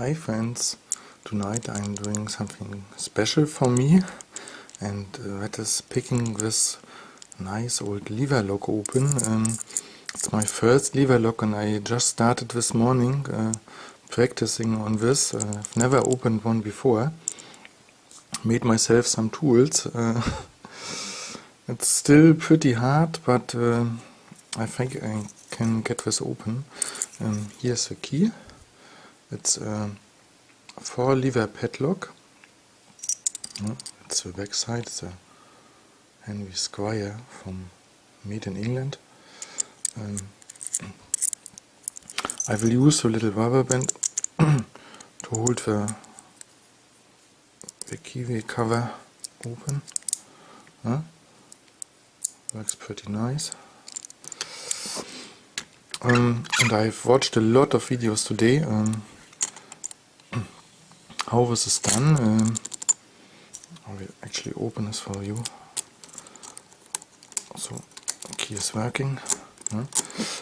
Hi friends, tonight I'm doing something special for me, and that is picking this nice old lever lock open. It's my first lever lock and I just started this morning practicing on this. I've never opened one before. Made myself some tools. It's still pretty hard, but I think I can get this open. Here's the key. It's a 4-lever padlock. It's the back side. It's a Henry Squire made in England. I will use a little rubber band to hold the keyway cover open. Works pretty nice. And I've watched a lot of videos today how this is done. I will actually open this for you. So the key is working.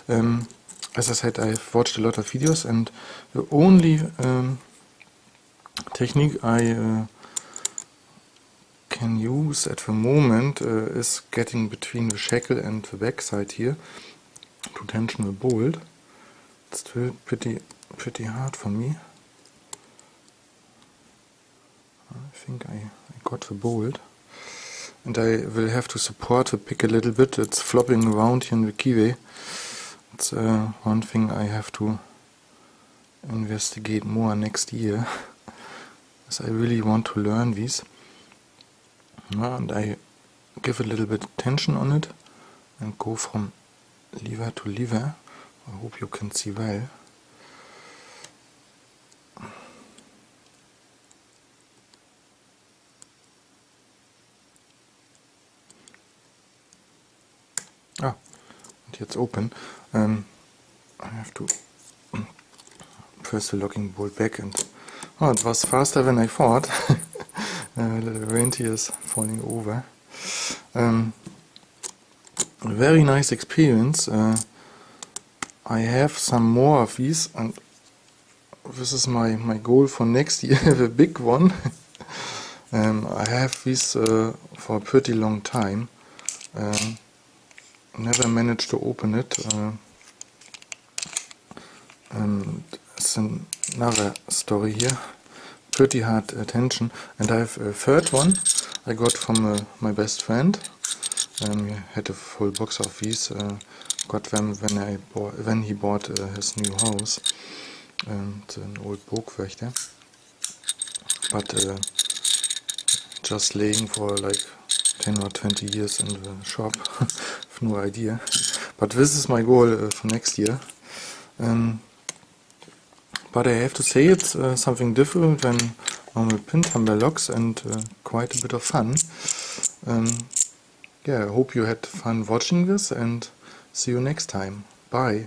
As I said, I've watched a lot of videos, and the only technique I can use at the moment is getting between the shackle and the back side here to tension the bolt. It's still pretty hard for me. I think I got the bolt, and I will have to support the pick a little bit. It's flopping around here in the keyway. It's one thing I have to investigate more next year, as I really want to learn these. And I give a little bit tension on it and go from lever to lever. I hope you can see well. And it's open. I have to press the locking bolt back, and it was faster than I thought. Little reindeer is falling over. A very nice experience. I have some more of these, and this is my goal for next year, the big one. I have these for a pretty long time. Never managed to open it. And it's another story here. Pretty hard tension. And I have a third one I got from my best friend. He had a full box of these. Got them when he bought his new house. It's an old Burgwächter. But just laying for like 10 or 20 years in the shop. No idea. But this is my goal for next year. But I have to say it's something different than normal pin tumbler locks, and quite a bit of fun. Yeah, I hope you had fun watching this, and see you next time. Bye.